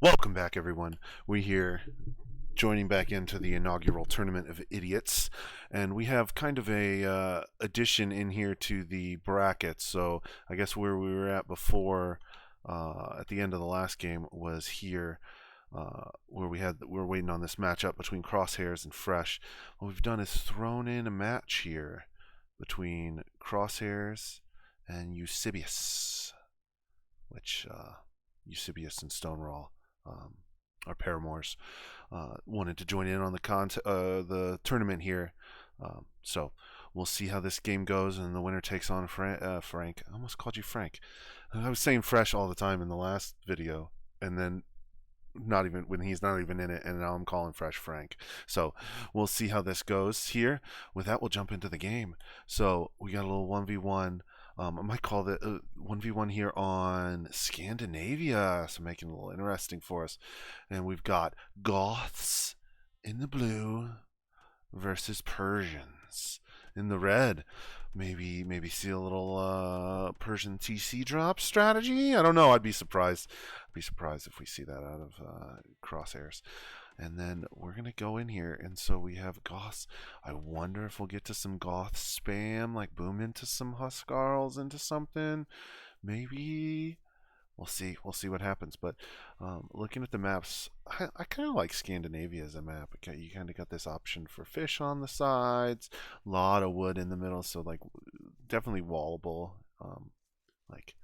Welcome back, everyone. We here joining back into the inaugural tournament of idiots, and we have kind of a addition in here to the brackets. So I guess where we were at before, at the end of the last game, was here. Where we're waiting on this matchup between Crosshairs and Fresh. What we've done is thrown in a match here between Crosshairs and Eusebius, which Eusebius and Stonewall um, our paramours wanted to join in on the tournament here. So we'll see how this game goes, and the winner takes on Frank. I almost called you Frank. I was saying Fresh all the time in the last video, and then not even when he's not even in it, and now I'm calling Fresh Frank. So we'll see how this goes here. With that, we'll jump into the game. So we got a little 1v1. I might call it 1v1 here on Scandinavia, so making it a little interesting for us. And we've got Goths in the blue versus Persians in the red. Maybe see a little Persian TC drop strategy. I don't know. I'd be surprised. I'd be surprised if we see that out of Crosshairs. And then we're going to go in here. And so we have Goths. I wonder if we'll get to some Goth spam, like boom into some Huskarls into something. Maybe. We'll see. We'll see what happens. But looking at the maps, I kind of like Scandinavia as a map. Okay, you kind of got this option for fish on the sides, a lot of wood in the middle, so like definitely wallable. Like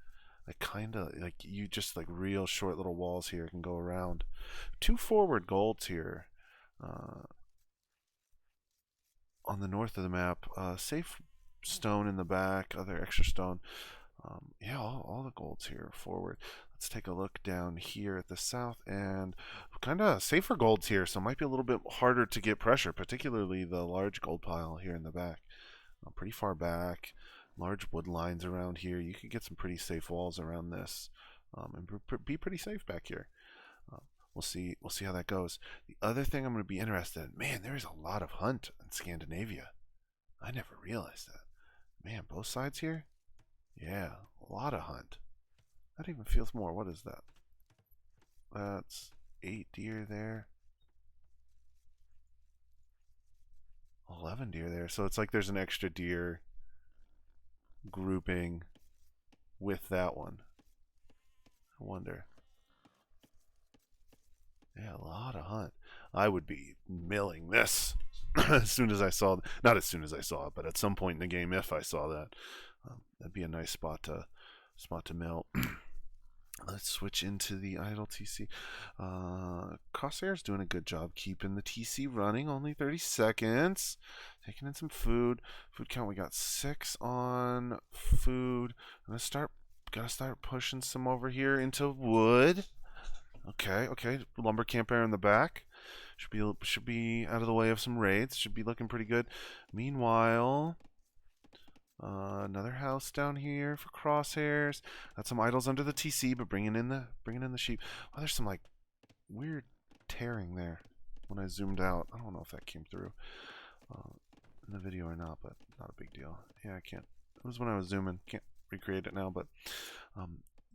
kind of like you just like real short little walls here can go around. 2 forward golds here on the north of the map. Safe stone in the back, other extra stone. Yeah, all the golds here forward. Let's take a look down here at the south, and kind of safer golds here, so it might be a little bit harder to get pressure, particularly the large gold pile here in the back. Pretty far back, large wood lines around here. You could get some pretty safe walls around this, and be pretty safe back here. We'll see how that goes. The other thing I'm going to be interested in, man, there is a lot of hunt in Scandinavia. I never realized that. Man, both sides here? Yeah, a lot of hunt. That even feels more. What is that? That's 8 deer there. 11 deer there. So it's like there's an extra deer grouping with that one. I wonder. Yeah, a lot of hunt. I would be milling this as soon as I saw it. Not as soon as I saw it, but at some point in the game if I saw that. That'd be a nice spot to mill. Let's switch into the idle TC. Crosshair's doing a good job keeping the TC running. Only 30 seconds. Taking in some food. Food count, we got 6 on food. Gotta start pushing some over here into wood. Okay. Lumber camp air in the back. Should be out of the way of some raids. Should be looking pretty good. Meanwhile, another house down here for Crosshairs. Got some idols under the TC, but bringing in the sheep. Oh, there's some like weird tearing there when I zoomed out. I don't know if that came through in the video or not, but not a big deal. Yeah, I can't. It was when I was zooming. Can't recreate it now, but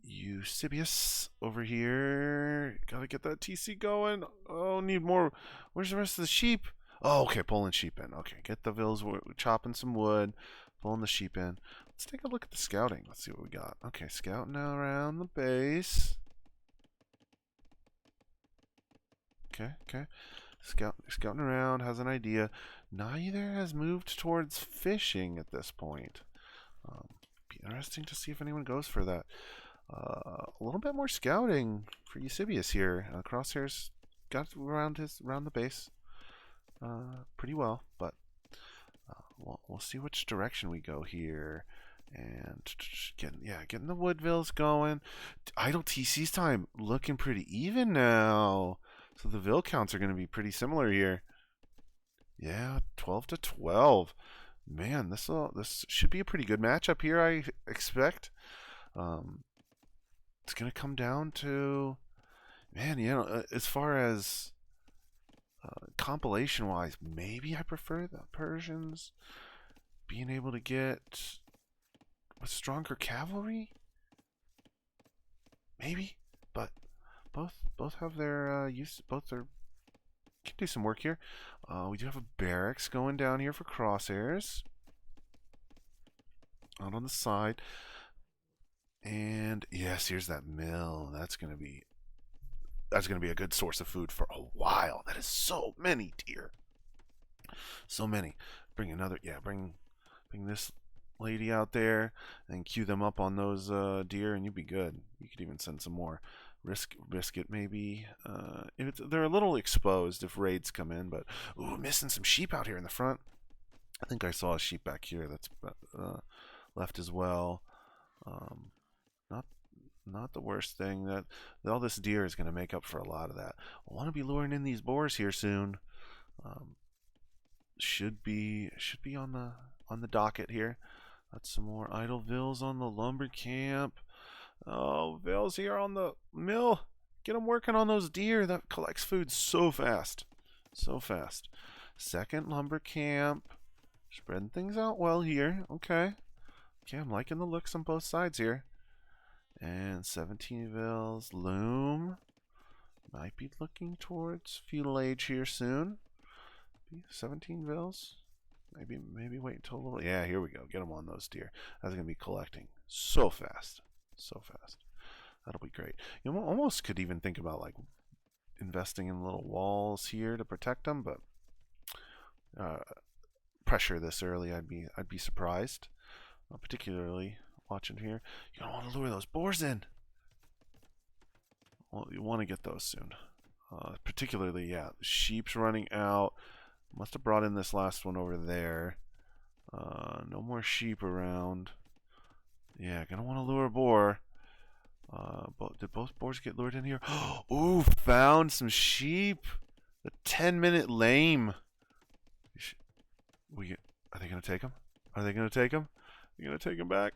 Eusebius over here. Gotta get that TC going. Oh, need more. Where's the rest of the sheep? Oh, okay, pulling sheep in. Okay, get the vills. We're chopping some wood. Pulling the sheep in. Let's take a look at the scouting. Let's see what we got. Okay, scouting now around the base. Okay. Scouting around, has an idea. Neither has moved towards fishing at this point. Be interesting to see if anyone goes for that. A little bit more scouting for Eusebius here. Crosshairs got around the base pretty well, but we'll see which direction we go here. And getting the Woodvilles going. Idle TC's time looking pretty even now. So the Ville counts are going to be pretty similar here. Yeah, 12 to 12. Man, this should be a pretty good matchup here, I expect. It's going to come down to, man, as far as compilation wise, maybe I prefer the Persians being able to get with stronger cavalry, maybe, but both have their use. Both are can do some work here. We do have a barracks going down here for crosshairs out on the side. And yes, here's that mill. That's gonna be a good source of food for a while. That is so many deer. So many. Bring another. Yeah, bring this lady out there and queue them up on those deer, and you'd be good. You could even send some more. Risk it maybe. They're a little exposed if raids come in, but ooh, missing some sheep out here in the front. I think I saw a sheep back here that's left as well. Not the worst thing. That all this deer is going to make up for a lot of that. I want to be luring in these boars here soon. Should be on the docket here. That's some more idle vills on the lumber camp. Oh, vills here on the mill. Get them working on those deer. That collects food so fast. So fast. Second lumber camp. Spreading things out well here. Okay. Okay, I'm liking the looks on both sides here. And 17 vills. Loom. Might be looking towards feudal age here soon. 17 vills. Maybe wait until a little. Yeah, here we go. Get them on those deer. That's going to be collecting so fast. So fast. That'll be great. You know, almost could even think about like investing in little walls here to protect them, but pressure this early, I'd be surprised. Particularly watching here. You don't want to lure those boars in. Well, you want to get those soon. Particularly, yeah, the sheep's running out. Must have brought in this last one over there. No more sheep around. Yeah, gonna want to lure a boar. Did both boars get lured in here? Ooh, found some sheep. The 10-minute lame. Are they gonna take him? Are they gonna take him? You gonna take him back?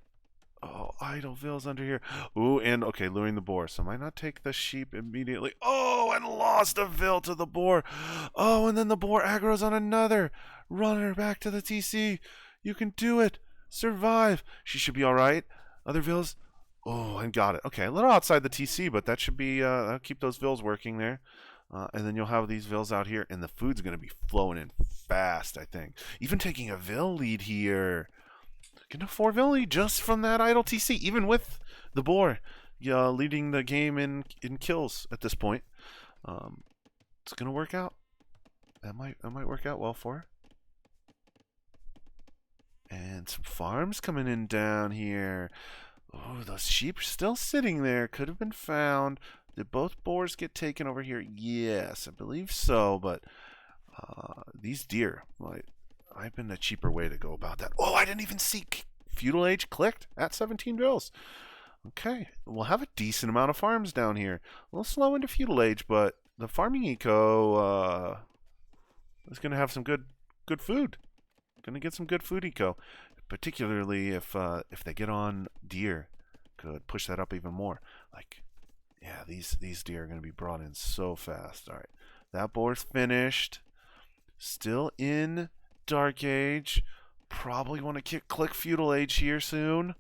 Oh, idle vills under here. Ooh, and okay, luring the boar. So might not take the sheep immediately. Oh, and lost a vill to the boar. Oh, and then the boar aggroes on another. Run her back to the TC. You can do it. Survive. She should be all right. Other vills. Oh, and got it. Okay, a little outside the TC, but that should be, that'll keep those vills working there. And then you'll have these vills out here, and the food's going to be flowing in fast, I think. Even taking a vill lead here. Getting a 4 vill lead just from that idle TC, even with the boar leading the game in kills at this point. It's going to work out. That might work out well for her. And some farms coming in down here. Oh, those sheep are still sitting there. Could have been found. Did both boars get taken over here? Yes, I believe so. But these deer might been a cheaper way to go about that. Oh, I didn't even see feudal age clicked at 17 vills. Okay, we'll have a decent amount of farms down here. A little slow into feudal age, but the farming eco is going to have some good food. Going to get some good food eco, particularly if they get on deer. Could push that up even more. Like, yeah, these deer are going to be brought in so fast. All right, that boar's finished. Still in Dark Age. Probably want to click feudal age here soon.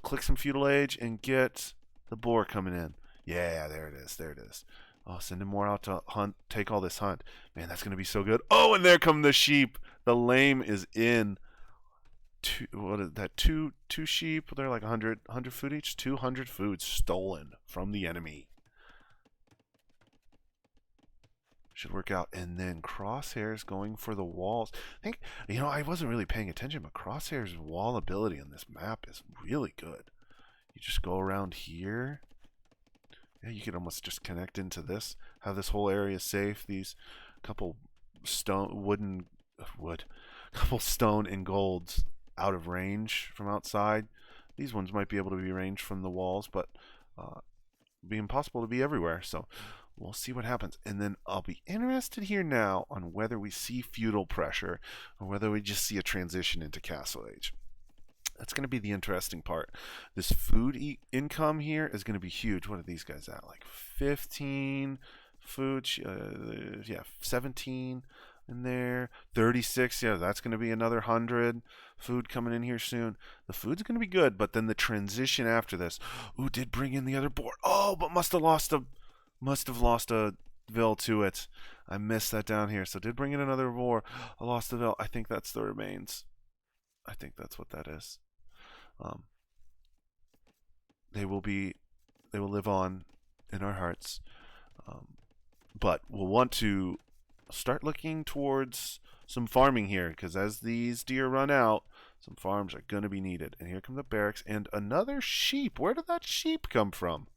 Click some feudal age and get the boar coming in. Yeah, there it is. There it is. Oh, sending more out to hunt. Take all this hunt. Man, that's going to be so good. Oh, and there come the sheep. The lame is in. What is that? Two sheep. They're like 100 food each. 200 food stolen from the enemy. Should work out. And then Crosshairs going for the walls. I think, I wasn't really paying attention, but Crosshairs' wall ability on this map is really good. You just go around here. Yeah, you could almost just connect into this. Have this whole area safe. These couple stone and golds out of range from outside. These ones might be able to be ranged from the walls, but be impossible to be everywhere. So we'll see what happens. And then I'll be interested here now on whether we see feudal pressure or whether we just see a transition into Castle Age. That's going to be the interesting part. This food income here is going to be huge. What are these guys at? Like 15 food. Yeah, 17 in there. 36. Yeah, that's going to be another 100. Food coming in here soon. The food's going to be good, but then the transition after this. Ooh, did bring in the other board. Oh, but must have lost a Vil to it. I missed that down here. So did bring in another war. I lost the Vil. I think that's the remains. I think that's what that is. Um, they will live on in our hearts. But we'll want to start looking towards some farming here, because as these deer run out, some farms are going to be needed. And here come the barracks and another sheep. Where did that sheep come from?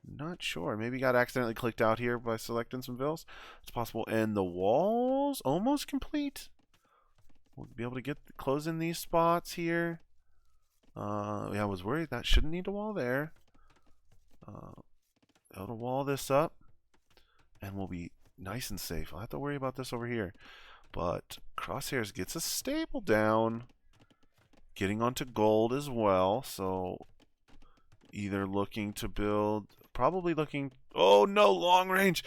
Not sure. Maybe got accidentally clicked out here by selecting some vills. It's possible. And the walls almost complete. We'll be able to close in these spots here. Yeah, I was worried that shouldn't need a wall there. Able to wall this up, and we'll be nice and safe. I'll have to worry about this over here. But Crosshairs gets a stable down, getting onto gold as well. So either looking to build, probably looking. Oh no, long range.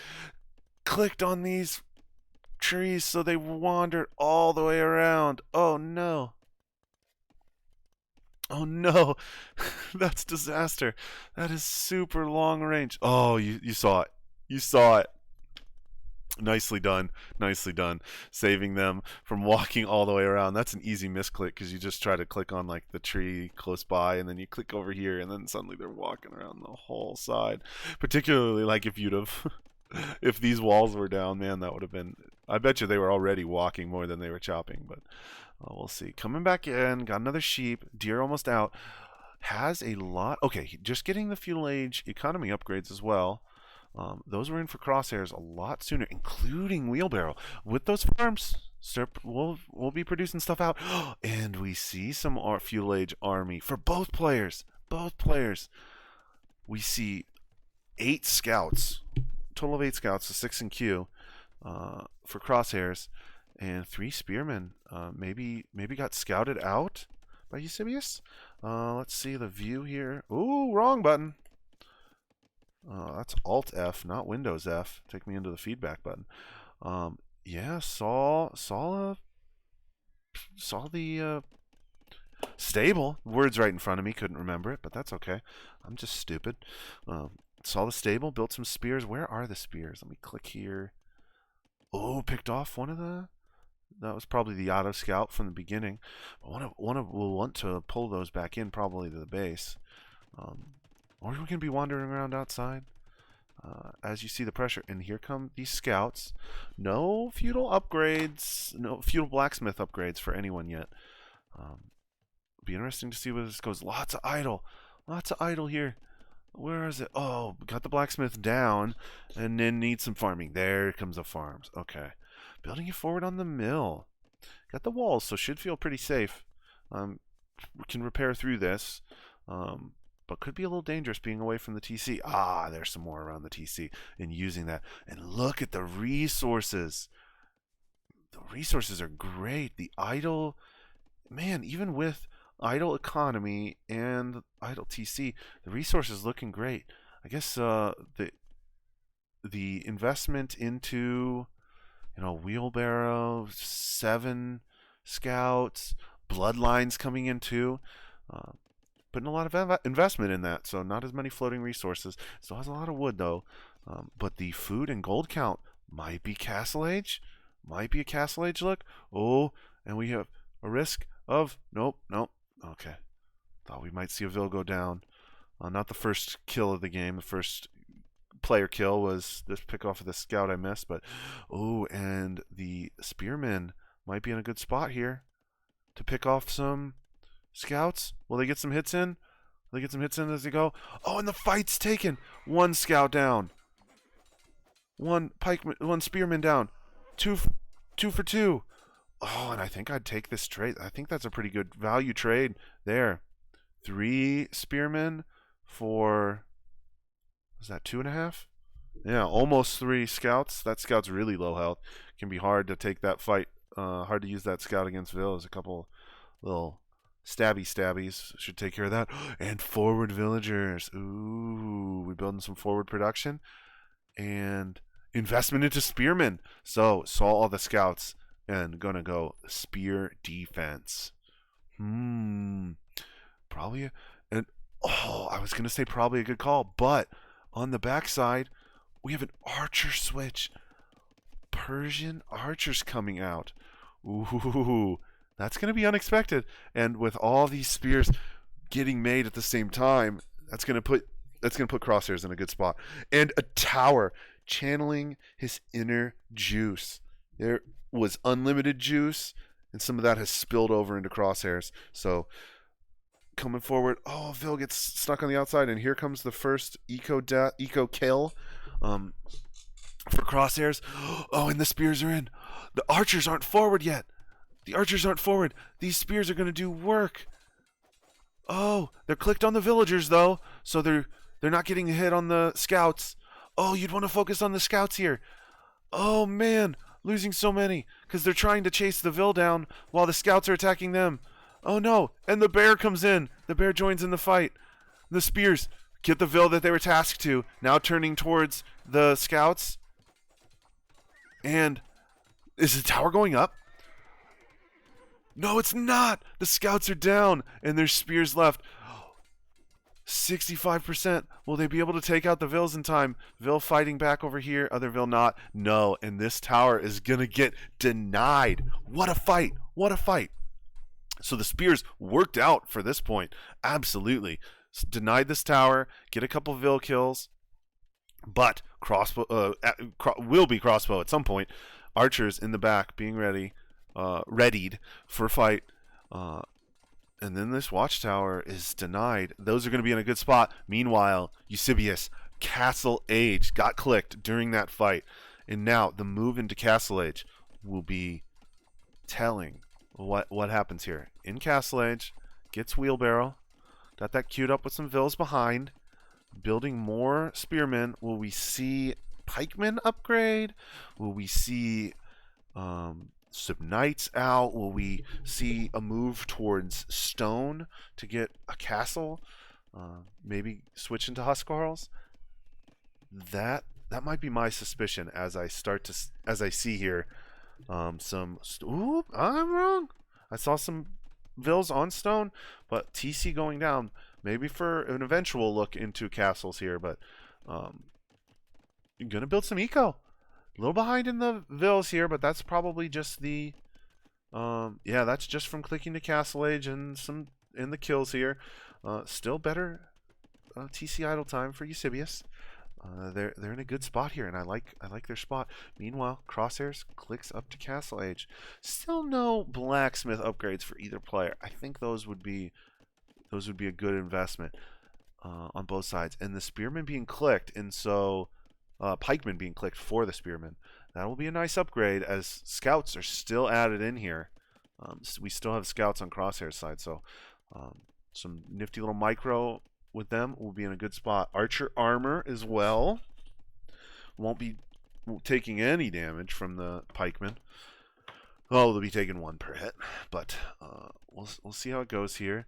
Clicked on these trees, so they wandered all the way around. Oh no. Oh no, that's disaster. That is super long range. Oh, you saw it. You saw it. Nicely done. Nicely done. Saving them from walking all the way around. That's an easy misclick because you just try to click on like the tree close by and then you click over here and then suddenly they're walking around the whole side. Particularly like if you'd have, if these walls were down, man, that would have been, I bet you they were already walking more than they were chopping, but we'll see. Coming back in, got another sheep. Deer almost out. Has a lot. Okay, just getting the fuel age economy upgrades as well. Those were in for Crosshairs a lot sooner, including wheelbarrow. With those farms, we'll be producing stuff out. And we see some fuel age army for both players. Both players. We see 8 scouts. Total of 8 scouts, so 6 in queue for Crosshairs. And 3 spearmen maybe got scouted out by Eusebius. Let's see the view here. Ooh, wrong button. That's Alt F, not Windows F. Take me into the feedback button. Yeah, saw the stable. Words right in front of me. Couldn't remember it, but that's okay. I'm just stupid. Saw the stable. Built some spears. Where are the spears? Let me click here. Oh, picked off one of the. That was probably the auto scout from the beginning. We'll want to pull those back in probably to the base. Or we're going to be wandering around outside. As you see the pressure. And here come these scouts. No feudal upgrades. No feudal blacksmith upgrades for anyone yet. Be interesting to see where this goes. Lots of idle. Lots of idle here. Where is it? Oh, got the blacksmith down. And then need some farming. There comes the farms. Okay. Building it forward on the mill. Got the walls, so should feel pretty safe. We can repair through this. But could be a little dangerous being away from the TC. Ah, there's some more around the TC and using that. And look at the resources. The resources are great. The idle, man, even with idle economy and idle TC, the resources looking great. I guess the investment into, wheelbarrow, 7 scouts, bloodlines coming in too. Putting a lot of investment in that, so not as many floating resources. Still has a lot of wood though, but the food and gold count might be Castle Age, might be a Castle Age look. Oh, and we have a risk of nope. Okay, thought we might see a Vil go down. Not the first kill of the game. The first player kill was this pick off of the scout I missed, but oh, and the spearmen might be in a good spot here to pick off some scouts. Will they get some hits in? Will they get some hits in as they go? Oh, and the fight's taken. 1 scout down. 1 spearman down. 2 for 2. Oh, and I think I'd take this trade. I think that's a pretty good value trade there. 3 spearmen for, was that 2.5? Yeah, almost 3 scouts. That scout's really low health. Can be hard to take that fight. Hard to use that scout against Vil. There's a couple little stabbies should take care of that. And forward villagers. Ooh, we're building some forward production and investment into spearmen. So saw all the scouts and gonna go spear defense. Probably and I was gonna say probably a good call, but on the backside we have an archer switch. Persian archers coming out. Ooh, that's gonna be unexpected. And with all these spears getting made at the same time, that's gonna put Crosshairs in a good spot. And a tower channeling his inner juice. There was unlimited juice, and some of that has spilled over into Crosshairs. So coming forward, Vil gets stuck on the outside, and here comes the first eco kill for Crosshairs. Oh, and the spears are in. The archers aren't forward yet. These spears are going to do work. Oh, they're clicked on the villagers though, so they're not getting a hit on the scouts. Oh, you'd want to focus on the scouts here. Oh man, losing so many because they're trying to chase the Vil down while the scouts are attacking them. Oh no, and the bear comes in. The bear joins in the fight. The spears get the Vil that they were tasked to, now turning towards the scouts. And is the tower going up? No, it's not. The scouts are down, and there's spears left. 65%. Will they be able to take out the Vils in time? Vil fighting back over here, other Vil not. No, and this tower is going to get denied. What a fight. So the spears worked out for this point. Absolutely. Denied this tower, get a couple Vil kills, but crossbow will be crossbow at some point. Archers in the back being readied for a fight. And then this watchtower is denied. Those are going to be in a good spot. Meanwhile, Eusebius, Castle Age, got clicked during that fight. And now the move into Castle Age will be telling what happens here. In Castle Age, gets wheelbarrow. Got that queued up with some Vils behind. Building more spearmen. Will we see pikemen upgrade? Will we see some knights out? Will we see a move towards stone to get a castle? Maybe switch into huscarls? That might be my suspicion as I see here ooh, I'm wrong. I saw some Vils on stone, but TC going down. Maybe for an eventual look into castles here, but you're gonna build some eco. A little behind in the Vils here, but that's probably just the yeah, that's just from clicking to Castle Age and some in the kills here. Still better TC idle time for Eusebius. They're in a good spot here, and I like their spot. Meanwhile, Crosshairs clicks up to Castle Age. Still no blacksmith upgrades for either player. I think those would be a good investment on both sides. And the spearmen being clicked, and so pikemen being clicked for the spearmen. That will be a nice upgrade as scouts are still added in here. We still have scouts on Crosshair's side, so some nifty little micro with them will be in a good spot. Archer armor as well. Won't be taking any damage from the pikemen. Oh, they'll be taking 1 per hit, but we'll see how it goes here.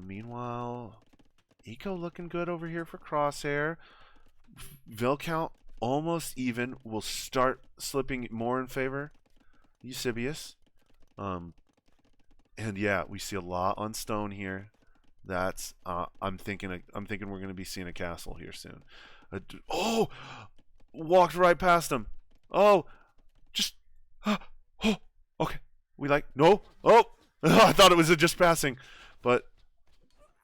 Meanwhile, eco looking good over here for Crosshair. Vil count almost even. Will start slipping more in favor Eusebius. And yeah, we see a lot on stone here. That's I'm thinking we're going to be seeing a castle here soon. Oh, walked right past him. Oh, just oh, okay. No. Oh, I thought it was just passing, but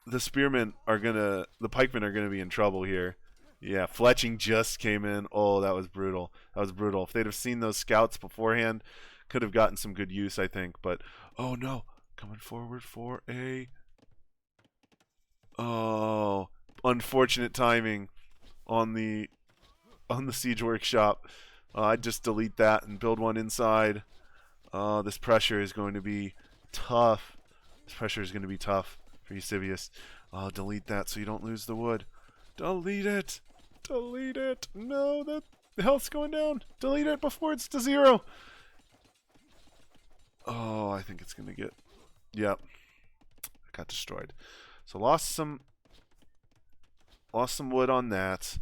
the pikemen are gonna be in trouble here. Yeah, fletching just came in. Oh, that was brutal. If they'd have seen those scouts beforehand, could have gotten some good use, I think. But oh no, coming forward for a unfortunate timing on the siege workshop. I'd just delete that and build one inside. This pressure is going to be tough. For Eusebius. Delete that so you don't lose the wood. Delete it. No, the health's going down. Delete it before it's to 0. Oh, I think it's gonna get. Yep. Got destroyed. So lost some wood on that.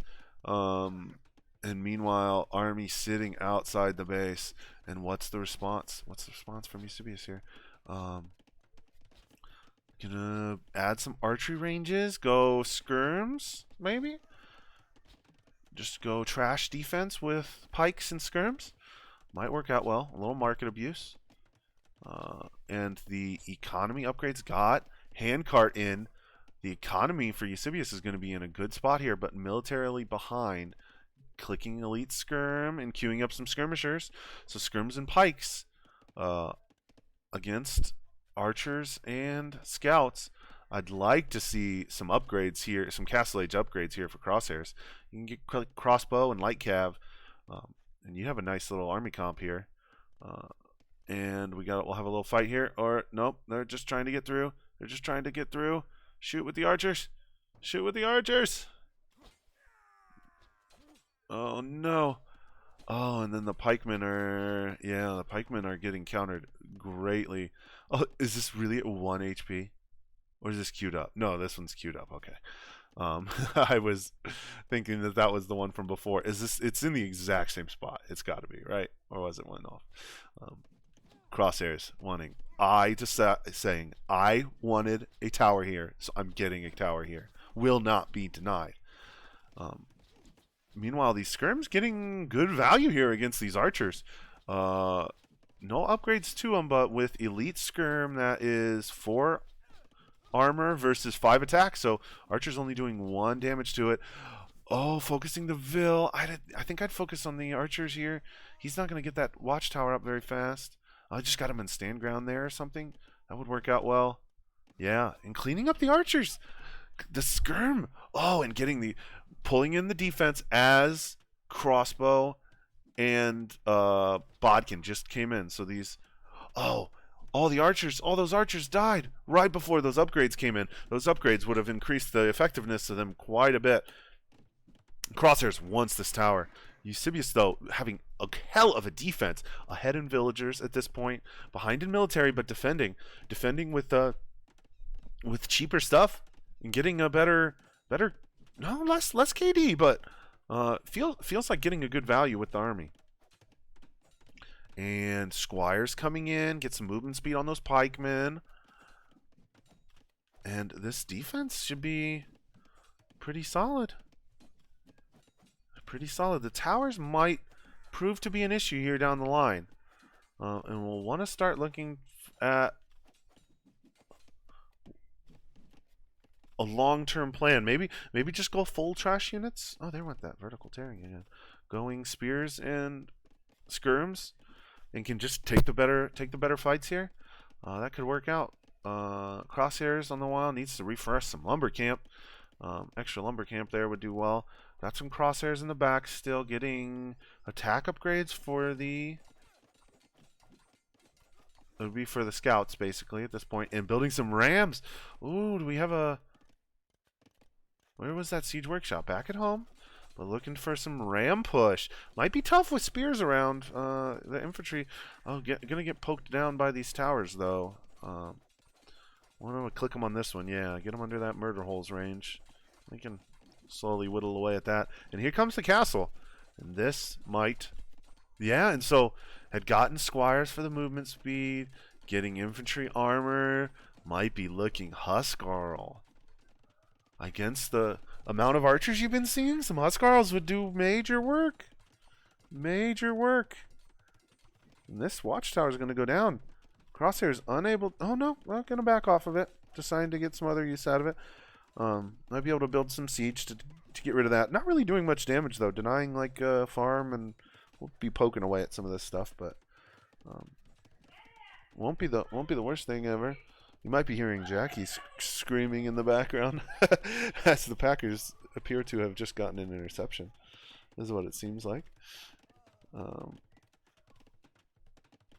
And meanwhile, army sitting outside the base. And what's the response? What's the response from Eusebius here? Gonna add some archery ranges. Go skirms, maybe? Just go trash defense with pikes and skirms. Might work out well. A little market abuse. And the economy upgrades got handcart in. The economy for Eusebius is going to be in a good spot here, but militarily behind. Clicking elite skirm and queuing up some skirmishers. So skirms and pikes against archers and scouts. I'd like to see some upgrades here, some castle age upgrades here for crosshairs. You can get crossbow and light cav, and you have a nice little army comp here. And we'll have a little fight here. Or nope, they're just trying to get through. They're just trying to get through. Shoot with the archers. Shoot with the archers. Oh no. Oh, and then the pikemen are getting countered greatly. Oh, is this really at 1 HP? Or is this queued up? No, this one's queued up. Okay. I was thinking that was the one from before. It's in the exact same spot. It's got to be, right? Or was it one off? Crosshairs saying I wanted a tower here, so I'm getting a tower here. Will not be denied. Meanwhile, these skirms getting good value here against these archers. No upgrades to them, but with elite skirm, that is 4 armor versus 5 attack. So archer's only doing 1 damage to it. Oh, focusing the Vil. I think I'd focus on the archers here. He's not going to get that watchtower up very fast. I just got him in stand ground there or something. That would work out well. Yeah, and cleaning up the archers. The skirm. Oh, and pulling in the defense as crossbow and bodkin just came in. So these, all those archers died right before those upgrades came in. Those upgrades would have increased the effectiveness of them quite a bit. Crosshairs wants this tower. Eusebius, though, having a hell of a defense, ahead in villagers at this point, behind in military, but defending with cheaper stuff and getting a less KD, but feels like getting a good value with the army. And squires coming in, get some movement speed on those pikemen. And this defense should be pretty solid. The towers might prove to be an issue here down the line. And we'll want to start looking at a long-term plan. Maybe just go full trash units. Oh, there went that vertical tearing again. Going spears and skirms, and can just take the better fights here. That could work out. Crosshairs on the wild needs to refresh some lumber camp. Extra lumber camp there would do well. Got some crosshairs in the back, still getting attack upgrades for it would be for the scouts basically at this point, and building some rams. Ooh, do we have where was that siege workshop? Back at home? But looking for some ram push. Might be tough with spears around. The infantry gonna get poked down by these towers though. Want to click them on this one. Yeah, get them under that murder holes range. We can slowly whittle away at that. And here comes the castle. And this might... Yeah, and so had gotten squires for the movement speed. Getting infantry armor. Might be looking Huskarl. Against the amount of archers you've been seeing, some Huskarls would do major work. Major work. And this watchtower is going to go down. Crosshairs unable... Oh, no. Well, going to back off of it. Deciding to get some other use out of it. Might be able to build some siege to get rid of that. Not really doing much damage, though. Denying, like, farm, and we'll be poking away at some of this stuff, but... won't be the worst thing ever. You might be hearing Jackie screaming in the background as the Packers appear to have just gotten an interception. This is what it seems like.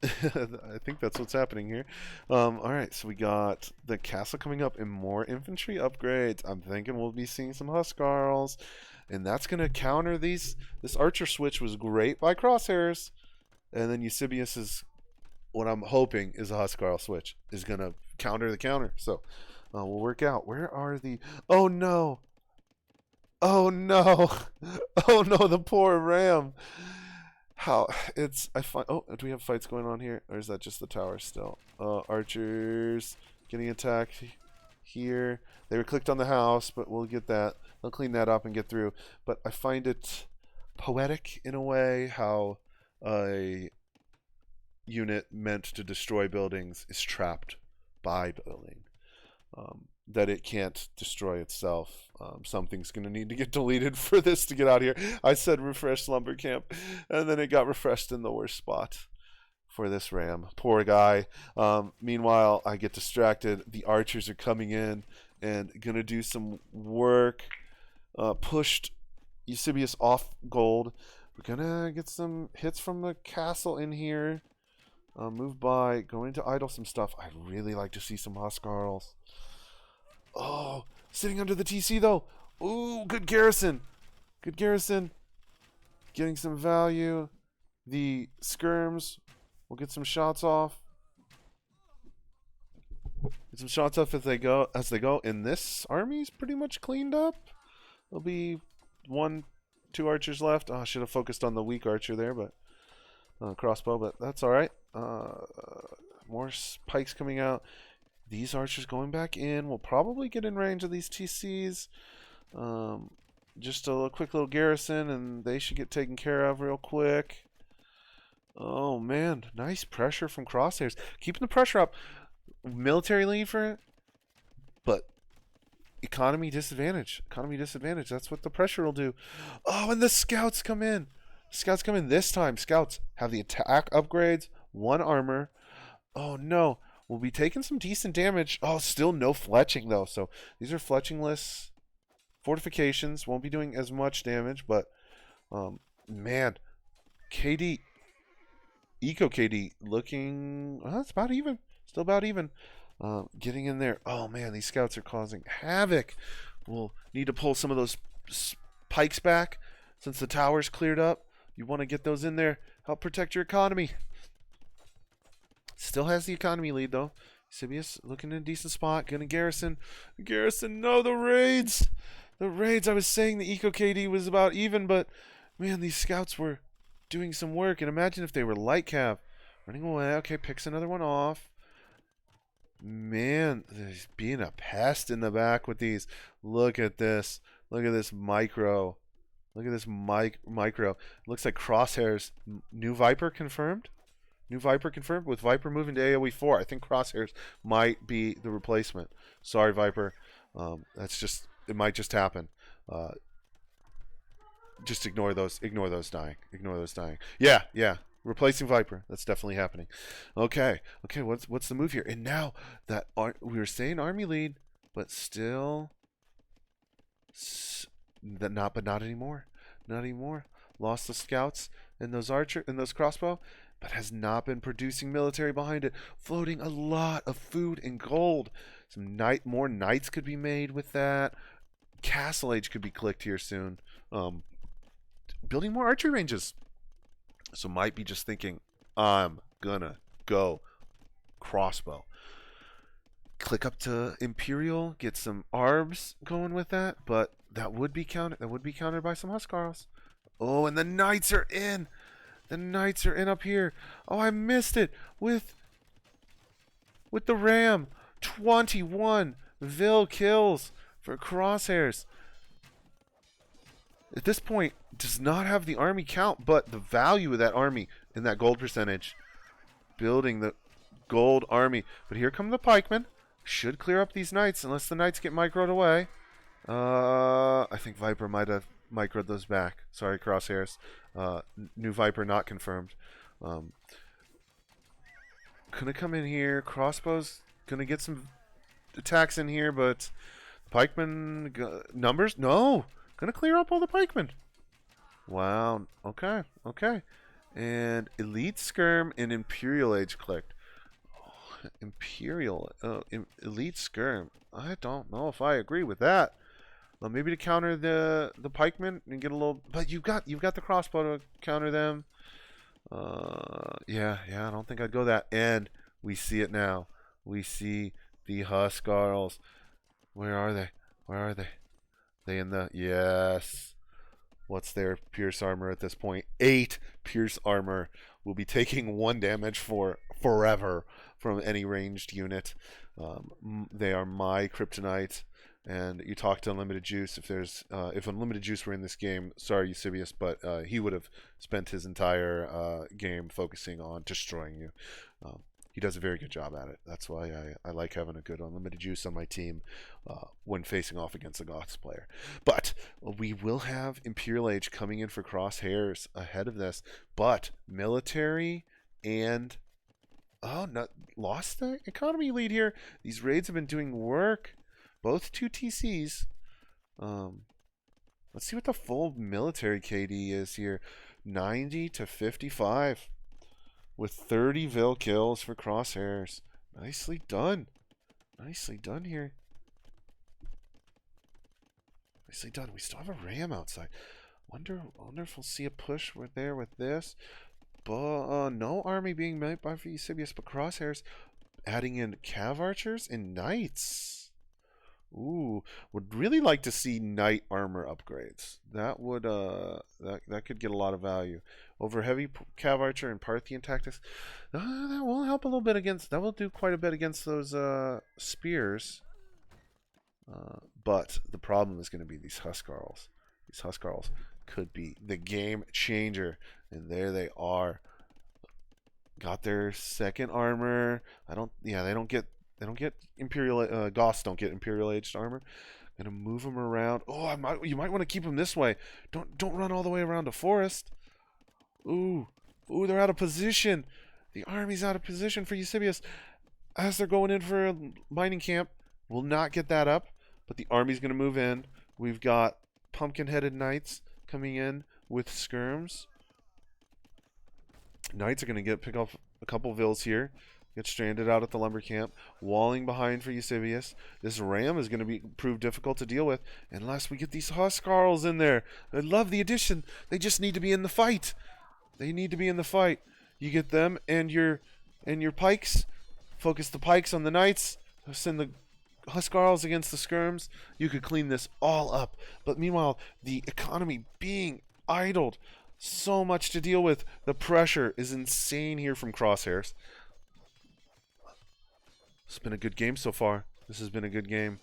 I think that's what's happening here. Alright, so we got the castle coming up and more infantry upgrades. I'm thinking we'll be seeing some Huskarls, and that's going to counter these. This archer switch was great by Crosshairs, and then Eusebius is, what I'm hoping is a Huskarl switch, is going to counter the counter. So we'll work out. Where are the... Oh no! Oh no! Oh no! The poor ram. How it's I find. Oh, do we have fights going on here, or is that just the tower still? Archers getting attacked here. They were clicked on the house, but we'll get that. They'll clean that up and get through. But I find it poetic in a way how a unit meant to destroy buildings is trapped by building. That it can't destroy itself. Something's going to need to get deleted for this to get out of here. I said refresh lumber camp, and then it got refreshed in the worst spot for this ram. Poor guy. Meanwhile, I get distracted. The archers are coming in and going to do some work. Pushed Eusebius off gold. We're going to get some hits from the castle in here. Move by, going to idle some stuff. I'd really like to see some Huskarls. Oh, sitting under the TC though. Ooh, good garrison. Good garrison. Getting some value. The skirms will get some shots off. Get some shots off as they go. And this army's pretty much cleaned up. There'll be 1, 2 archers left. Oh, I should have focused on the weak archer there, but crossbow. But that's all right. More pikes coming out. These archers going back in. We'll probably get in range of these TCs. Just a quick little garrison, and they should get taken care of real quick. Oh, man. Nice pressure from Crosshairs. Keeping the pressure up. Military lead for it. But economy disadvantage. Economy disadvantage. That's what the pressure will do. Oh, and the scouts come in. Scouts come in this time. Scouts have the attack upgrades. 1 armor. Oh, no. We'll be taking some decent damage. Oh, still no fletching, though. So these are fletchingless fortifications. Won't be doing as much damage, but, man. KD, Eco KD, looking... it's about even. Still about even. Getting in there. Oh, man, these scouts are causing havoc. We'll need to pull some of those pikes back since the tower's cleared up. You want to get those in there. Help protect your economy. Still has the economy lead, though. Eusebius looking in a decent spot. Gonna garrison. Garrison, no, the raids! The raids, I was saying the Eco KD was about even, but, man, these scouts were doing some work. And imagine if they were light cav. Running away. Okay, picks another one off. Man, there's being a pest in the back with these. Look at this. Look at this micro. Look at this micro. Looks like Crosshairs. New Viper confirmed. New Viper confirmed with Viper moving to AoE 4. I think Crosshairs might be the replacement. Sorry, Viper. That's just, it might just happen. Just ignore those dying. Ignore those dying. Yeah. Replacing Viper. That's definitely happening. Okay. What's the move here? And now that we were saying army lead, but still, but not anymore. Not anymore. Lost the scouts and those archer and those crossbow, but has not been producing military behind it. Floating a lot of food and gold. More knights could be made with that. Castle Age could be clicked here soon. Building more archery ranges. So might be just thinking, I'm gonna go crossbow. Click up to Imperial, get some arbs going with that, but that would be countered. That would be countered by some Huskarls. Oh, and the knights are in. The knights are in up here. Oh, I missed it with the ram. 21 Vil kills for Crosshairs. At this point, does not have the army count, but the value of that army in that gold percentage. Building the gold army. But here come the pikemen. Should clear up these knights, unless the knights get microed away. I think Viper might have microed those back. Sorry, Crosshairs. New Viper not confirmed. Gonna come in here. Crossbows gonna get some attacks in here, but pikemen numbers? No! Gonna clear up all the pikemen. Wow. Okay. And Elite Skirm and Imperial Age clicked. Oh, Imperial Elite Skirm. I don't know if I agree with that. Well, maybe to counter the pikemen and get a little, but you've got the crossbow to counter them. Yeah, I don't think I'd go that. And we see it now. We see the Huskarls. Where are they? They in the... Yes. What's their pierce armor at this point? 8 pierce armor. Will be taking 1 damage for forever from any ranged unit. They are my kryptonite. And you talk to Unlimited Juice. If Unlimited Juice were in this game, sorry Eusebius, but he would have spent his entire game focusing on destroying you. He does a very good job at it. That's why I like having a good Unlimited Juice on my team when facing off against a Goths player. But we will have Imperial Age coming in for Crosshairs ahead of this. But military and... Oh, not lost the economy lead here. These raids have been doing work. Both 2 TCs. Let's see what the full military KD is here. 90 to 55. With 30 Vil kills for Crosshairs. Nicely done. Nicely done here. Nicely done. We still have a Ram outside. Wonder if we'll see a push there with this. But no army being met by Eusebius, but Crosshairs adding in Cav Archers and Knights. Ooh, would really like to see knight armor upgrades. That would that could get a lot of value over heavy Cav Archer and Parthian tactics. That will help a little bit against. That will do quite a bit against those spears. But the problem is going to be these Huskarls. These Huskarls could be the game changer, and there they are. Got their 2nd armor. They don't get Imperial. Goths don't get Imperial Aged armor. Gonna move them around. Oh, you might want to keep them this way. Don't run all the way around the forest. Ooh, they're out of position. The army's out of position for Eusebius as they're going in for a mining camp. Will not get that up, but the army's gonna move in. We've got pumpkin-headed knights coming in with skirms. Knights are gonna pick up a couple vills here. Get stranded out at the lumber camp. Walling behind for Eusebius. This Ram is going to prove difficult to deal with unless we get these Huskarls in there. I love the addition. They just need to be in the fight. They need to be in the fight. You get them and your pikes. Focus the pikes on the knights. Send the Huskarls against the skirms. You could clean this all up. But meanwhile, the economy being idled. So much to deal with. The pressure is insane here from Crosshairs. It's been a good game so far. This has been a good game.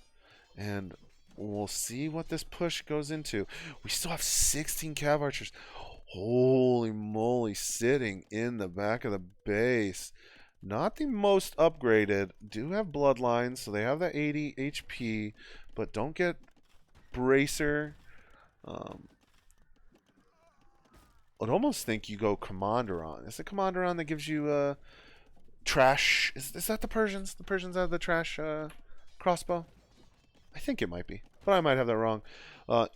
And we'll see what this push goes into. We still have 16 Cav Archers. Holy moly, sitting in the back of the base. Not the most upgraded. Do have bloodlines, so they have that 80 HP, but don't get Bracer. I'd almost think you go Commander on. Is it Commander on that gives you trash? Is that the Persians? The Persians have the trash crossbow? I think it might be, but I might have that wrong.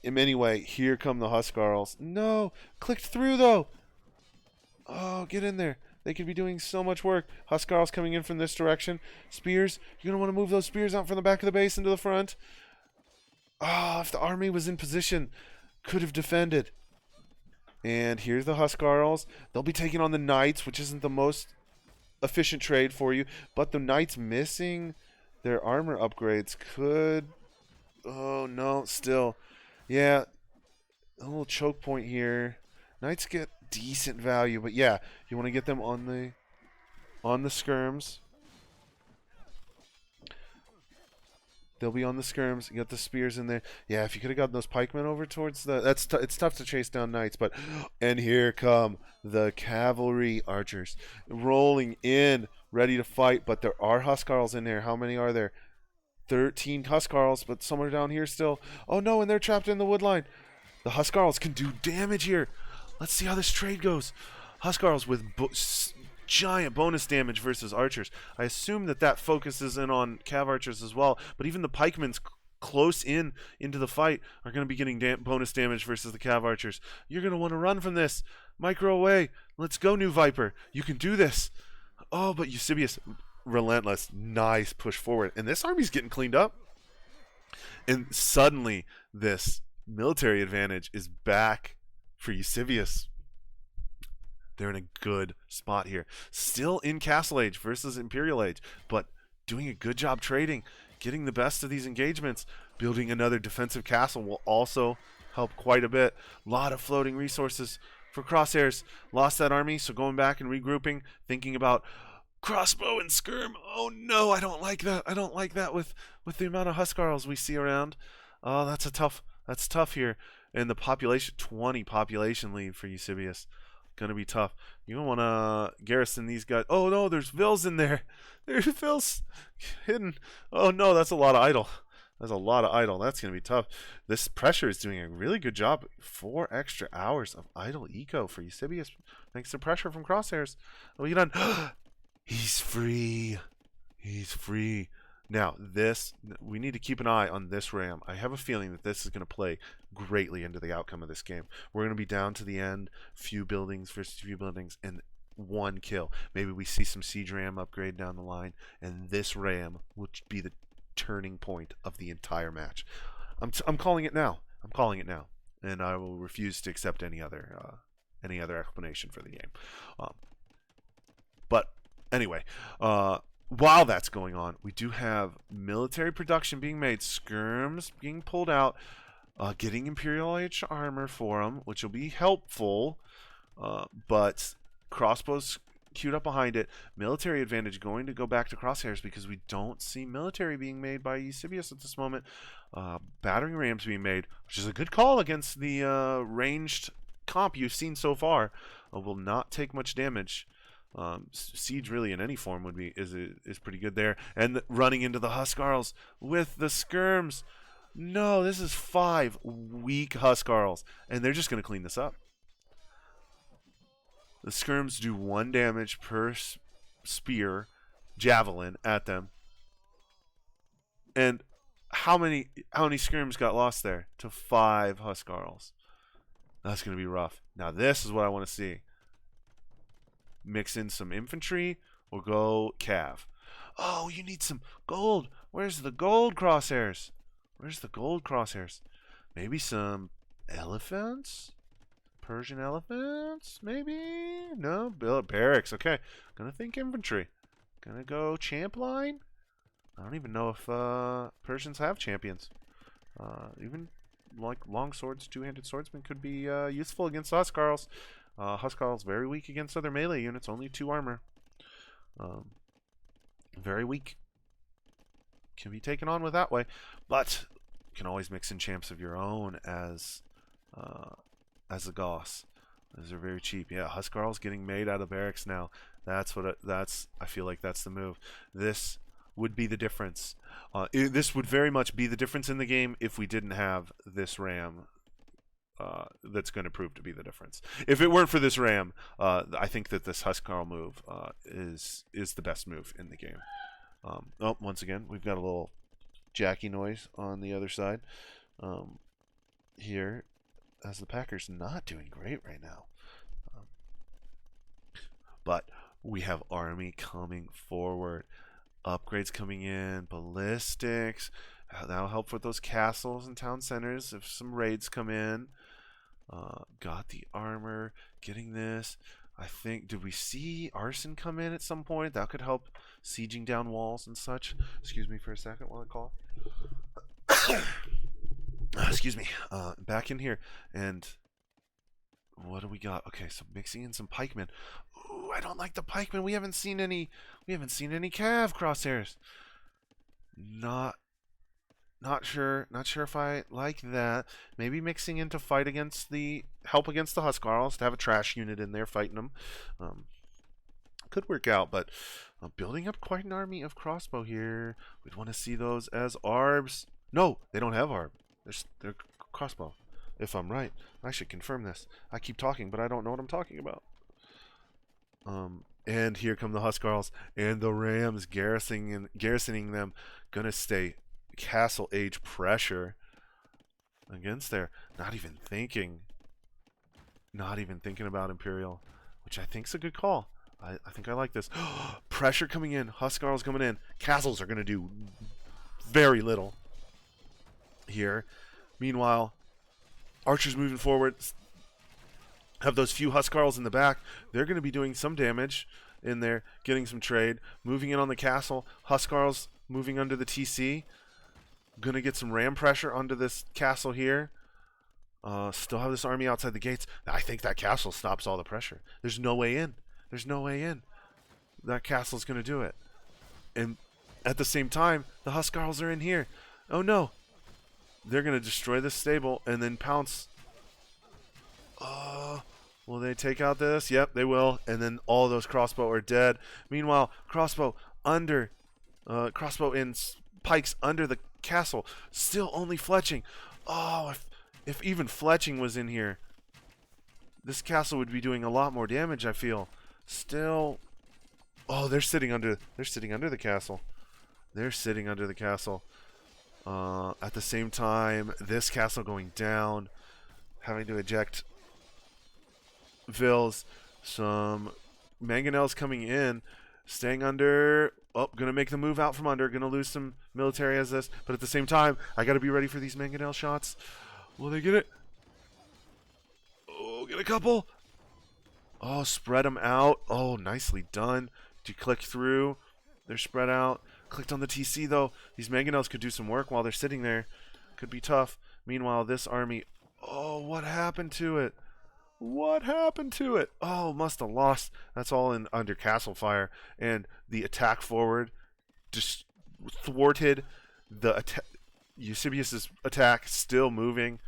Anyway, here come the Huskarls. No, clicked through though. Oh, get in there. They could be doing so much work. Huskarls coming in from this direction. Spears. You're going to want to move those spears out from the back of the base into the front. Oh, if the army was in position, could have defended. And here's the Huskarls. They'll be taking on the Knights, which isn't the most efficient trade for you. But the Knights missing their armor upgrades could... Oh, no, still. Yeah, a little choke point here. Knights get decent value, but yeah, you want to get them on the skirms. They'll be on the skirms. You got the spears in there. Yeah, if you could have gotten those pikemen over towards the... it's tough to chase down knights, but... And here come the cavalry archers. Rolling in, ready to fight, but there are Huskarls in there. How many are there? 13 Huskarls, but some are down here still. Oh no, and they're trapped in the wood line. The Huskarls can do damage here. Let's see how this trade goes. Huskarls with giant bonus damage versus archers. I assume that focuses in on Cav Archers as well, but even the pikemen close into the fight are going to be getting bonus damage versus the Cav Archers. You're going to want to run from this. Micro away. Let's go, New Viper. You can do this. Oh, but Eusebius, relentless. Nice push forward. And this army's getting cleaned up. And suddenly, this military advantage is back for Eusebius. They're in a good spot here. Still in Castle Age versus Imperial Age, but doing a good job trading, getting the best of these engagements. Building another defensive castle will also help quite a bit. A lot of floating resources for Crosshairs. Lost that army, so going back and regrouping, thinking about crossbow and skirm. Oh no, I don't like that. I don't like that with the amount of Huskarls we see around. Oh, that's tough here. And the population, 20 population lead for Eusebius. Gonna be tough. You don't want to garrison these guys. Oh no, there's Vills in there. There's Vills hidden. Oh no, that's a lot of idle. That's a lot of idle. That's going to be tough. This pressure is doing a really good job. 4 extra hours of idle eco for Eusebius. Thanks to pressure from Crosshairs. What you done? He's free. He's free. Now, we need to keep an eye on this ram. I have a feeling that this is going to play greatly into the outcome of this game. We're going to be down to the end. Few buildings versus few buildings. And 1 kill. Maybe we see some siege ram upgrade down the line. And this ram will be the turning point of the entire match. I'm calling it now. I'm calling it now, and I will refuse to accept any other explanation for the game. But anyway, while that's going on, we do have military production being made, skirms being pulled out, getting Imperial Age armor for them, which will be helpful. But crossbows queued up behind it. Military advantage going to go back to Crosshairs because we don't see military being made by Eusebius at this moment. Battering rams being made, which is a good call against the ranged comp you've seen so far. Will not take much damage. Siege really in any form is pretty good there. And running into the Huskarls with the skirms. No, this is 5 weak Huskarls, and they're just going to clean this up. The skirms do 1 damage per spear, javelin at them. And how many skirms got lost there? To 5 Huskarls. That's going to be rough. Now this is what I want to see. Mix in some infantry. We'll go cav. Oh, you need some gold. Where's the gold, Crosshairs? Where's the gold, Crosshairs? Maybe some elephants? Persian elephants, maybe? No, barracks. Okay, gonna think infantry. Gonna go champ line. I don't even know if Persians have champions. Even like long swords, 2-handed swordsmen could be useful against Huskarls. Huskarls very weak against other melee units. Only 2 armor. Very weak. Can be taken on with that way, but you can always mix in champs of your own as a Goss. Those are very cheap. Yeah, Huskarl's getting made out of barracks now. I feel like that's the move. This would be the difference. This would very much be the difference in the game if we didn't have this ram. That's going to prove to be the difference. If it weren't for this ram, I think that this Huskarl move is the best move in the game. Oh, once again, we've got a little jacky noise on the other side here, as the Packers not doing great right now. But we have army coming forward, upgrades coming in, ballistics. That'll help with those castles and town centers if some raids come in. Got the armor, getting this. I think, did we see arson come in at some point? That could help sieging down walls and such. Excuse me for a second while I cough. Excuse me. Back in here, and what do we got? Okay, so mixing in some pikemen. Ooh, I don't like the pikemen. We haven't seen any cav Crosshairs. Not sure if I like that. Maybe mixing in to fight against help against the Huskarls, to have a trash unit in there fighting them. Could work out, but building up quite an army of crossbow here. We'd want to see those as arbs. No, they don't have arb. They're crossbow. If I'm right, I should confirm this. I keep talking, but I don't know what I'm talking about. And here come the Huskarls and the Rams garrisoning them. Gonna stay castle age pressure against there. Not even thinking about Imperial, which I think's a good call. I think I like this. Pressure coming in. Huskarls coming in. Castles are gonna do very little here. Meanwhile, archers moving forward. Have those few Huskarls in the back. They're going to be doing some damage in there, getting some trade. Moving in on the castle. Huskarls moving under the TC. Gonna get some ram pressure onto this castle here. Still have this army outside the gates. I think that castle stops all the pressure. There's no way in. There's no way in. That castle's gonna do it. And at the same time, the Huskarls are in here. Oh no. They're gonna destroy this stable and then pounce. Will they take out this? Yep, they will. And then all those crossbow are dead. Meanwhile, crossbow in pikes under the castle. Still only fletching. Oh, if even fletching was in here, this castle would be doing a lot more damage, I feel. Still. Oh, they're sitting under the castle. They're sitting under the castle. At the same time, this castle going down, having to eject Vils. Some mangonels coming in, staying under. Oh, gonna make the move out from under. Gonna lose some military as this, but at the same time, I gotta be ready for these mangonel shots. Will they get it? Oh, get a couple. Oh, spread them out. Oh, nicely done. Do you click through? They're spread out. Clicked on the TC though. These mangonels could do some work while they're sitting there. Could be tough. Meanwhile, this army. Oh, what happened to it? What happened to it? Oh, must have lost. That's all in under castle fire. And the attack forward just thwarted the Eusebius's attack, still moving.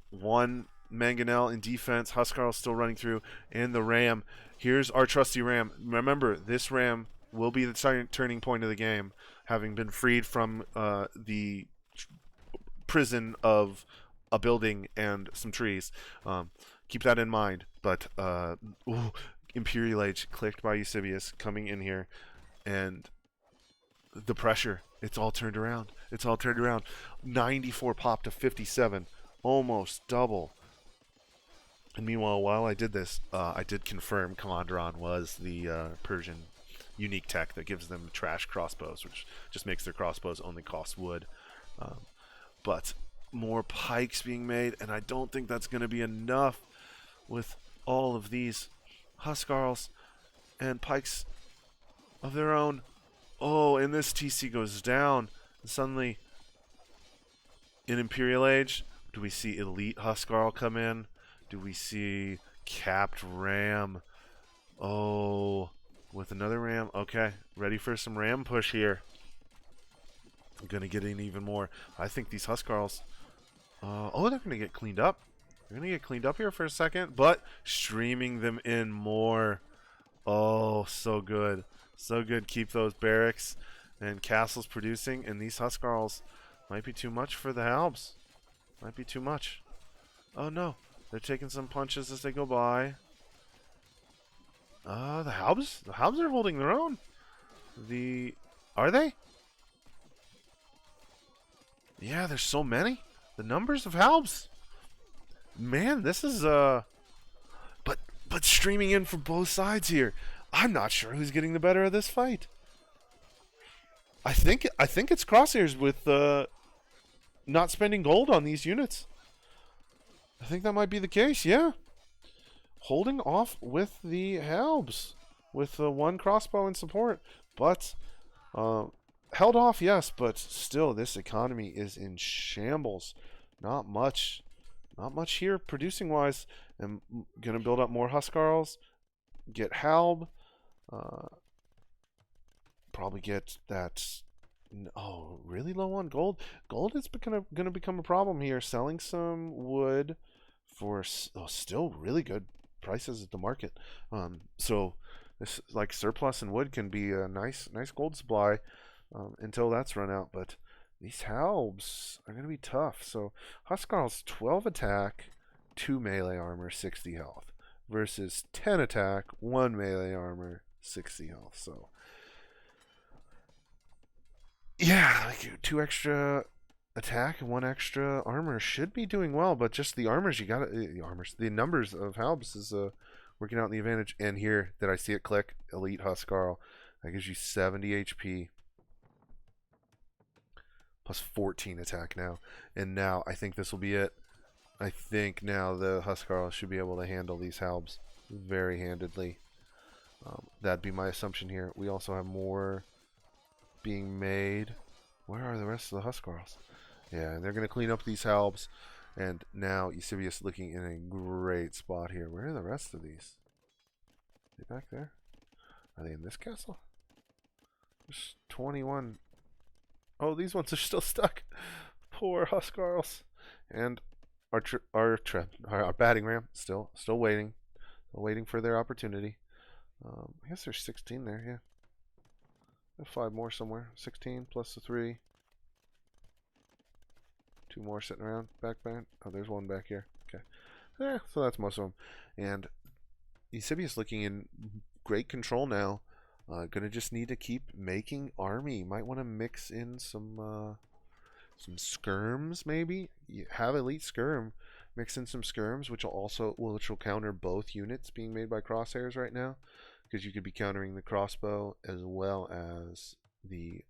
One mangonel in defense. Huskarl still running through. And the ram. Here's our trusty ram. Remember, this ram will be the turning point of the game, having been freed from the prison of a building and some trees. Keep that in mind. But Imperial Age clicked by Eusebius coming in here, and the pressure, it's all turned around. It's all turned around. 94 pop to 57, almost double. And meanwhile, while I did this, I did confirm Kalandron was the Persian unique tech that gives them trash crossbows, which just makes their crossbows only cost wood. But more pikes being made, and I don't think that's going to be enough with all of these Huskarls and pikes of their own. Oh, and this TC goes down. And suddenly, in Imperial Age, do we see Elite Huskarl come in? Do we see Capped Ram? Oh, with another Ram. Okay, ready for some Ram push here. I'm going to get in even more. I think these Huskarls... oh, they're going to get cleaned up. They're going to get cleaned up here for a second, but streaming them in more. Oh, so good. So good. Keep those barracks and castles producing, and these Huskarls might be too much for the Halbs. Might be too much. Oh, no. They're taking some punches as they go by. The Halbs? The Halbs are holding their own. Are they? Yeah, there's so many. The numbers of Halbs. Man, this is but streaming in from both sides here. I'm not sure who's getting the better of this fight. I think it's Crosshairs with not spending gold on these units. I think that might be the case, yeah. Holding off with the Halbs with one crossbow in support, but held off, yes, but still this economy is in shambles. Not much here producing wise. I'm gonna build up more Huskarls, get Halb, probably get that. Oh, really low on gold. Gold is gonna become a problem here. Selling some wood for still really good prices at the market. So this like surplus in wood can be a nice gold supply until that's run out. But these Halbs are gonna be tough. So Huskarl's 12 attack, 2 melee armor, 60 health, versus 10 attack, 1 melee armor, 60 health. So yeah, like 2 extra attack and 1 extra armor should be doing well, but just the armors, the numbers of Halbs is working out the advantage. And here, did I see it click? Elite Huskarl. That gives you 70 HP. Plus 14 attack now. And now, I think this will be it. I think now the Huskarl should be able to handle these Halbs very handedly. That'd be my assumption here. We also have more being made. Where are the rest of the Huskarls? Yeah, and they're going to clean up these halbs. And now Eusebius looking in a great spot here. Where are the rest of these? Are they back there? Are they in this castle? There's 21. Oh, these ones are still stuck. Poor Huskarls. And our batting ram still waiting. Waiting for their opportunity. I guess there's 16 there, yeah. There's 5 more somewhere. 16 plus the 3. 2 more sitting around. Back. Oh, there's one back here. Okay. Yeah, so that's most of them. And Eusebius looking in great control now. Gonna just need to keep making army. Might want to mix in some skirms, maybe. You have elite skirm. Mix in some skirms, which will counter both units being made by Crosshairs right now, because you could be countering the crossbow as well as the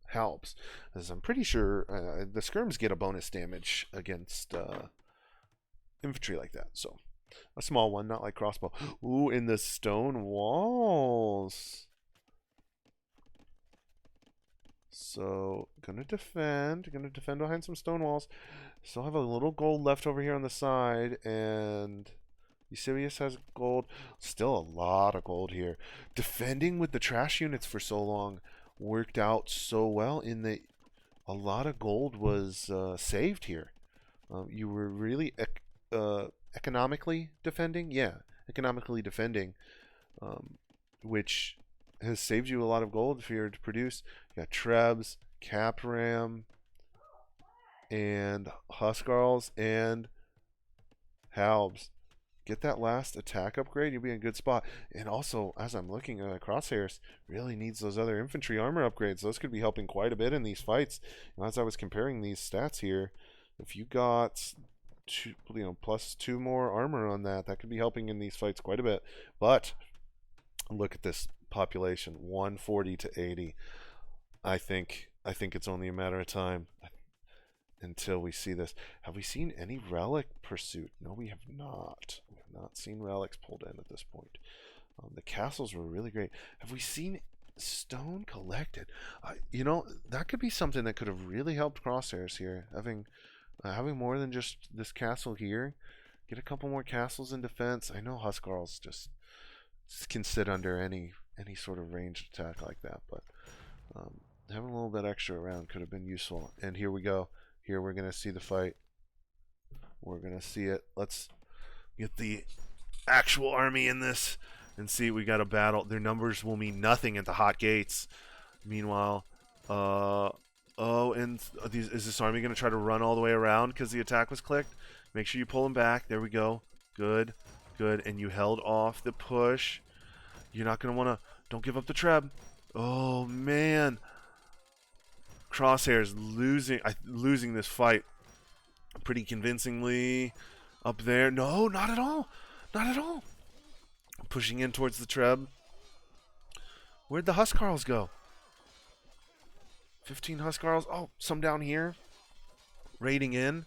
halbs. As I'm pretty sure the skirms get a bonus damage against infantry like that. So a small one, not like crossbow. Ooh, in the stone walls. So gonna defend behind some stone walls. Still have a little gold left over here on the side, and Eusebius has gold. Still a lot of gold here. Defending with the trash units for so long worked out so well in that a lot of gold was saved here. You were really economically defending. Yeah, economically defending, which has saved you a lot of gold if you're to produce. You got Trebs, Capram, and Huskarls, and Halbs. Get that last attack upgrade, you'll be in a good spot. And also, as I'm looking at Crosshairs, really needs those other infantry armor upgrades. Those could be helping quite a bit in these fights. And as I was comparing these stats here, if you got plus 2 more armor on that, that could be helping in these fights quite a bit. But look at this population, 140 to 80. I think it's only a matter of time until we see this. Have we seen any relic pursuit? No, we have not. We have not seen relics pulled in at this point. The castles were really great. Have we seen stone collected? That could be something that could have really helped Crosshairs here. Having more than just this castle here. Get a couple more castles in defense. I know Huskarls just can sit under any sort of ranged attack like that, but having a little bit extra around could have been useful. And here we go. Here we're going to see the fight. We're going to see it. Let's get the actual army in this and see. We got a battle. Their numbers will mean nothing at the hot gates. Meanwhile, is this army going to try to run all the way around because the attack was clicked? Make sure you pull them back. There we go. Good. And you held off the push. You're not going to want to... Don't give up the Treb. Oh, man. Crosshairs losing this fight pretty convincingly up there. No, not at all. Pushing in towards the Treb. Where'd the Huskarls go? 15 Huskarls. Oh, some down here. Raiding in.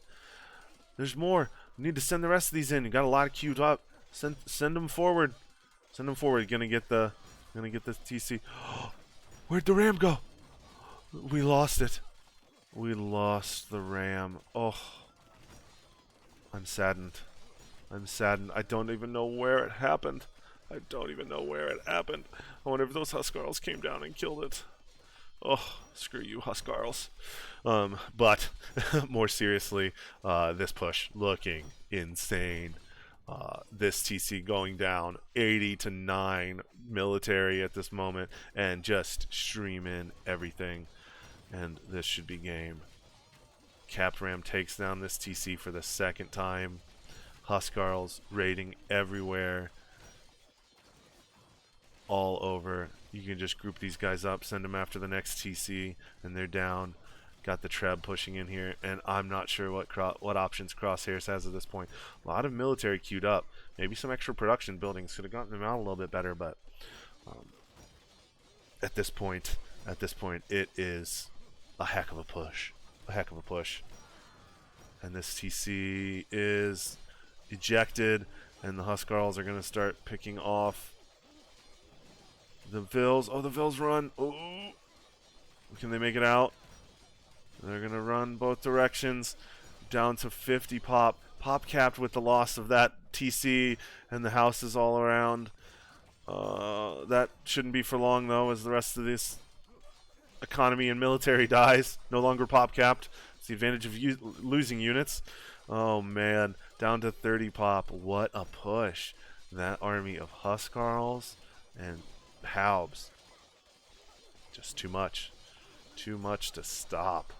There's more. We need to send the rest of these in. You got a lot of queued up. Send them forward. Gonna get the TC. Where'd the ram go? We lost it. We lost the ram. Oh. I'm saddened. I don't even know where it happened. I wonder if those Huskarls came down and killed it. Oh, screw you, Huskarls. But more seriously, this push looking insane. This TC going down 80 to 9 military at this moment and just streaming everything. And this should be game. Capram takes down this TC for the second time. Huskarls raiding everywhere. All over. You can just group these guys up, send them after the next TC, and they're down. Got the Treb pushing in here, and I'm not sure what options Crosshairs has at this point. A lot of military queued up. Maybe some extra production buildings could have gotten them out a little bit better, but at this point, it is a heck of a push. And this TC is ejected, and the Huskarls are going to start picking off the Vils. Oh, the Vils run. Oh, can they make it out? They're going to run both directions. Down to 50 pop. Pop capped with the loss of that TC and the houses all around. That shouldn't be for long, though, as the rest of this economy and military dies. No longer pop capped. It's the advantage of losing units. Oh, man. Down to 30 pop. What a push. That army of Huskarls and Haubs. Just too much. Too much to stop.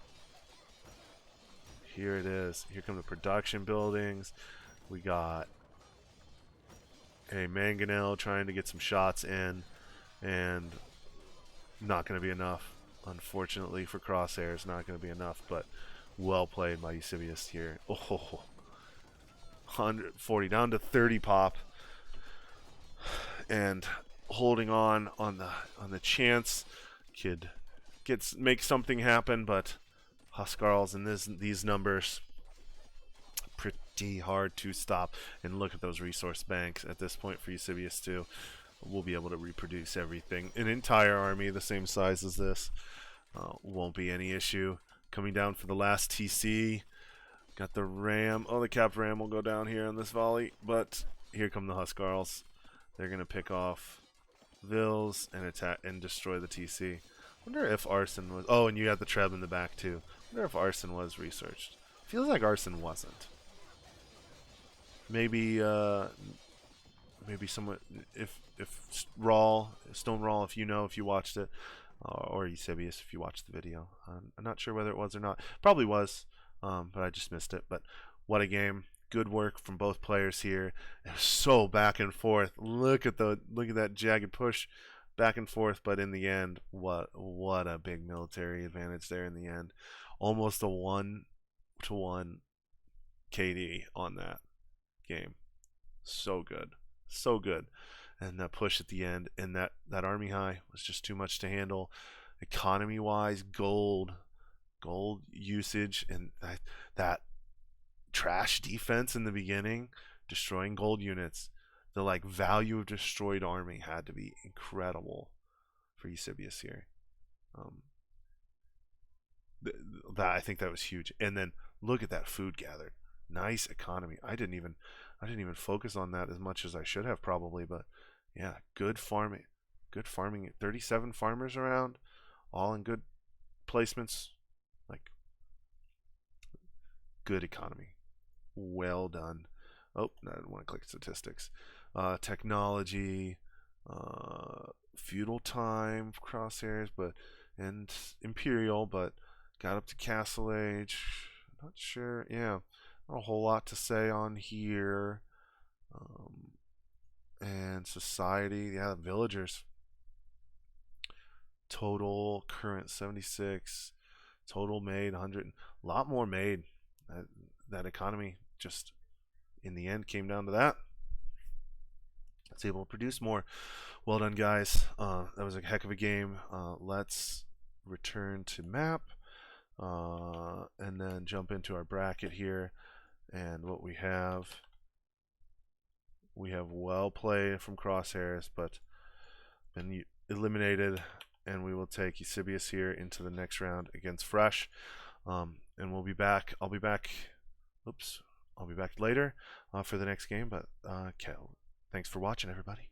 Here it is. Here come the production buildings. We got a Mangonel trying to get some shots in, and not going to be enough. Unfortunately for Crosshairs, not going to be enough, but well played by Eusebius here. Oh, 140 down to 30 pop, and holding on the chance could make something happen, but Huskarls in these numbers, pretty hard to stop. And look at those resource banks at this point for Eusebius too. We'll be able to reproduce everything. An entire army the same size as this won't be any issue. Coming down for the last TC. Got the ram. Oh, the capped ram will go down here on this volley, but here come the Huskarls. They're gonna pick off Vils and attack and destroy the TC. Wonder if arson was. Oh, and you got the Treb in the back too. Wonder if arson was researched. Feels like arson wasn't. Maybe maybe someone if Stone Raw, if you watched it, or Eusebius if you watched the video. I'm not sure whether it was or not. Probably was, but I just missed it. But what a game! Good work from both players here. It was so back and forth. Look at that jagged push. Back and forth, but in the end, what a big military advantage there in the end. Almost a 1-to-1 KD on that game. So good. So good. And that push at the end, and that army high was just too much to handle. Economy-wise, gold usage, and that trash defense in the beginning, destroying gold units. The value of destroyed army had to be incredible for Eusebius here. I think that was huge. And then look at that food gathered. Nice economy. I didn't even focus on that as much as I should have probably, but yeah, good farming. Good farming. 37 farmers around, all in good placements. Good economy. Well done. Oh, I didn't want to click statistics. Technology, feudal time, crosshairs, and imperial, but got up to castle age. Not sure. Yeah, not a whole lot to say on here. And society, yeah, villagers. Total current 76. Total made 100. A lot more made. That economy just in the end came down to that. It's able to produce more. Well done, guys. That was a heck of a game. Let's return to map and then jump into our bracket here. And what we have well played from Crosshairs, but been eliminated, and we will take Eusebius here into the next round against Fresh. And we'll be back. I'll be back later for the next game, but thanks for watching, everybody.